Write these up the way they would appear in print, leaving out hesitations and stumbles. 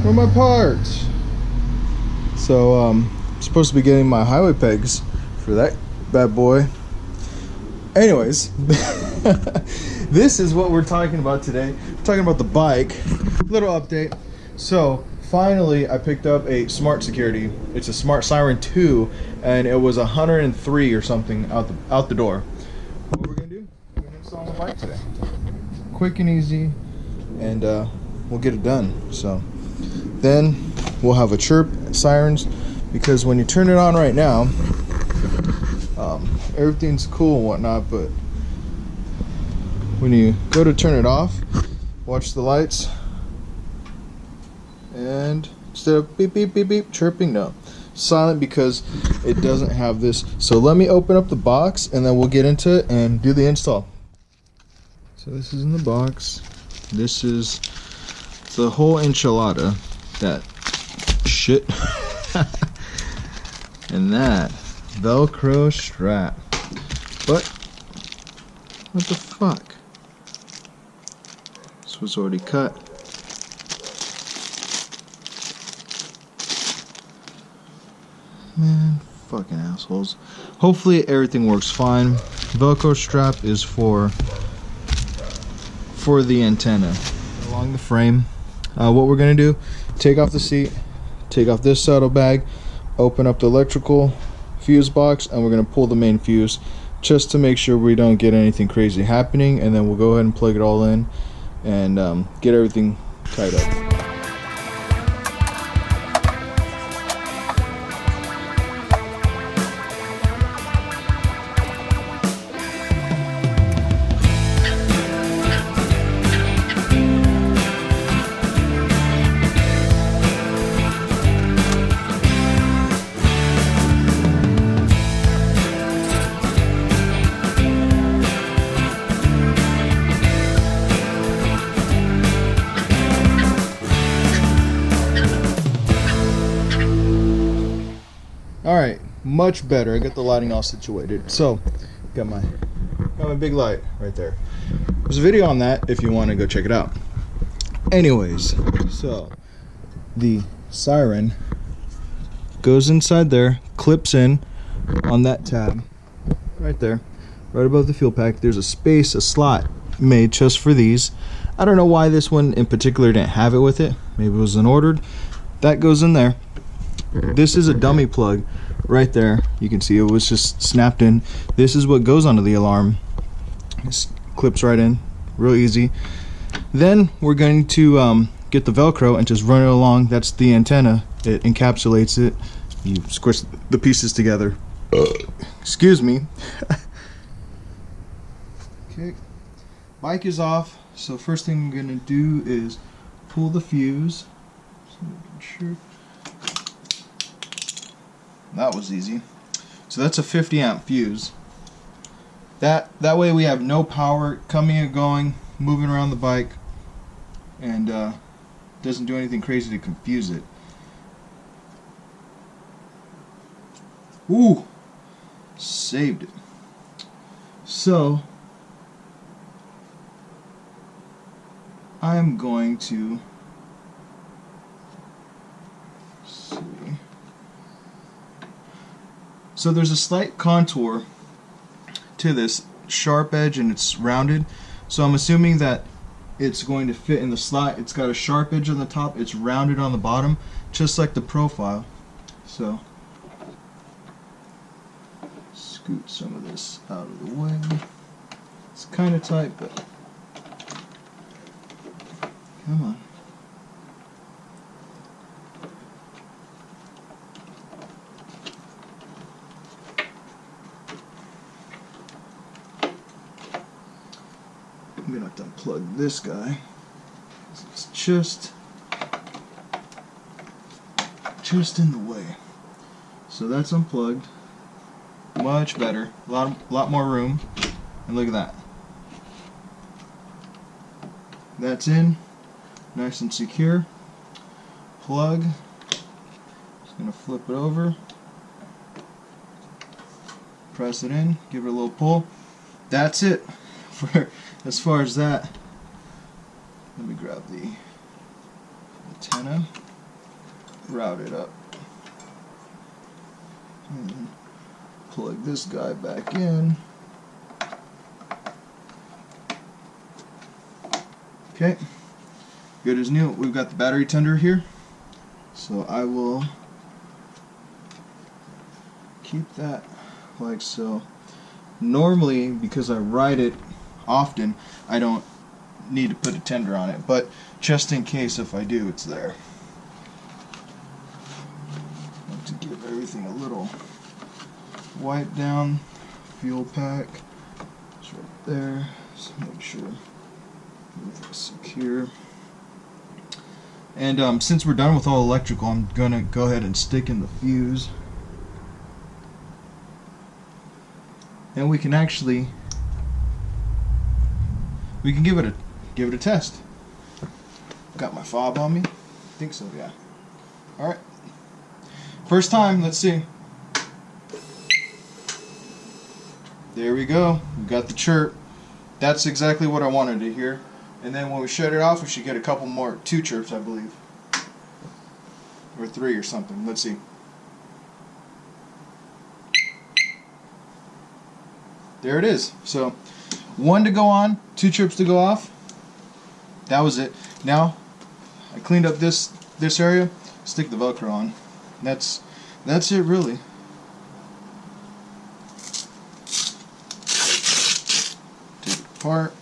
Where are my parts? So I'm supposed to be getting my highway pegs for that bad boy. Anyways, this is what we're talking about today. We're talking about the bike. Little update. So finally I picked up a smart security. It's a smart Siren 2 and it was 103 or something out the door. What we're gonna do, we're gonna install the bike today. Quick and easy, and we'll get it done. So then we'll have a chirp sirens, because when you turn it on right now, everything's cool and whatnot, but when you go to turn it off, watch the lights, and instead of beep beep beep beep chirping, no, silent, because it doesn't have this. So let me open up the box and then we'll get into it and do the install. So this is in the box. This is the whole enchilada, that shit. And that Velcro strap. But what the fuck? This was already cut. Man, fucking assholes. Hopefully everything works fine. Velcro strap is for the antenna along the frame. What we're gonna do, take off the seat, take off this saddlebag, open up the electrical fuse box, and we're gonna pull the main fuse just to make sure we don't get anything crazy happening, and then we'll go ahead and plug it all in and get everything tied up. Alright, much better. I got the lighting all situated. So, got my big light right there. There's a video on that if you want to go check it out. Anyways, so the Siren goes inside there, clips in on that tab right there, right above the fuel pack. There's a slot made just for these. I don't know why this one in particular didn't have it with it. Maybe it wasn't ordered. That goes in there. This is a dummy plug right there. You can see it was just snapped in. This is what goes onto the alarm. It clips right in, real easy. Then we're going to get the Velcro and just run it along. That's the antenna. It encapsulates it. You squish the pieces together. Excuse me. Okay, bike is off. So first thing I'm gonna do is pull the fuse. So making sure. That was easy. So that's a 50 amp fuse. That way we have no power coming and going, moving around the bike, and doesn't do anything crazy to confuse it. Ooh, saved it. So I'm going to see. So there's a slight contour to this sharp edge and it's rounded. So I'm assuming that it's going to fit in the slot. It's got a sharp edge on the top, it's rounded on the bottom, just like the profile. So scoot some of this out of the way. It's kind of tight, but come on. I'm gonna have to unplug this guy. It's just in the way. So that's unplugged. Much better. A lot more room. And look at that. That's in. Nice and secure. Plug. Just gonna flip it over. Press it in. Give it a little pull. That's it. As far as that, let me grab the antenna. route it up. And plug this guy back in. Okay, good as new. We've got the battery tender here, so I will keep that like so. Normally, because I ride it often, I don't need to put a tender on it, but just in case if I do, it's there. I like to give everything a little wipe down. Fuel pack, it's right there. Just make sure everything's secure. And since we're done with all electrical, I'm gonna go ahead and stick in the fuse. And we can actually give it a test. Got my fob on me? I think so, yeah. Alright. First time, let's see. There we go. We got the chirp. That's exactly what I wanted to hear. And then when we shut it off, we should get a couple more, 2 chirps, I believe. Or 3 or something. Let's see. There it is. So 1 to go on, 2 chirps to go off. That was it. Now I cleaned up this area. Stick the Velcro on. That's it really. Take it apart.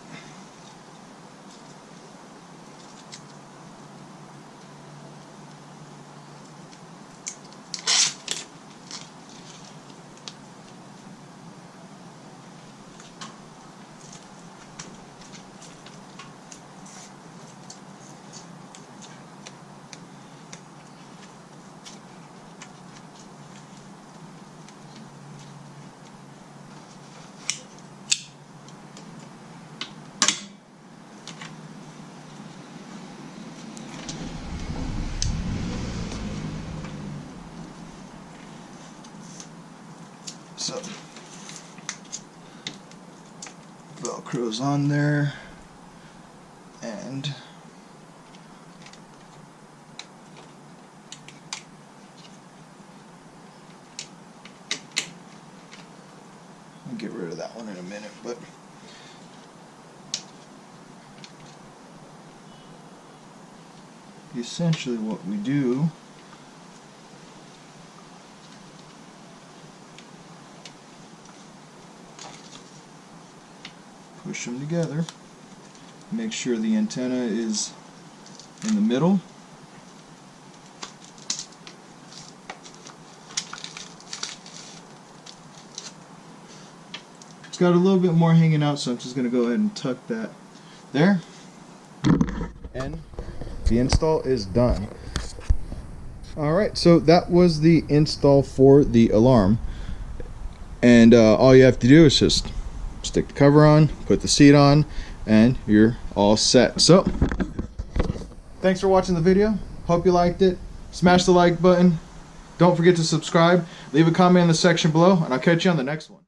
So Velcro's on there, and I'll get rid of that one in a minute, but essentially what we do push them together, make sure the antenna is in the middle. It's got a little bit more hanging out, so I'm just going to go ahead and tuck that there. And the install is done. Alright, so that was the install for the alarm. And all you have to do is just stick the cover on, put the seat on, and you're all set. So, thanks for watching the video. Hope you liked it. Smash the like button. Don't forget to subscribe. Leave a comment in the section below, and I'll catch you on the next one.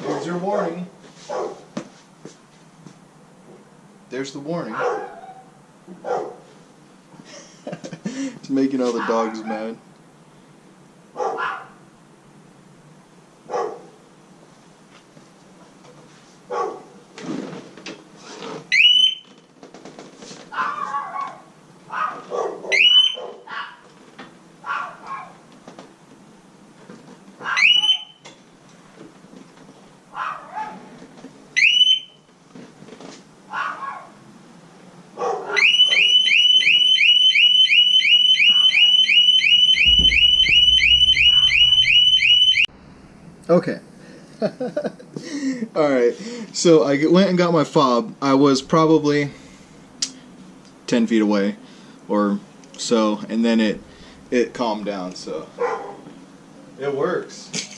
There's your warning. There's the warning. It's making all the dogs mad. Okay. Alright, so I went and got my fob. I was probably 10 feet away or so, and then it calmed down, so it works.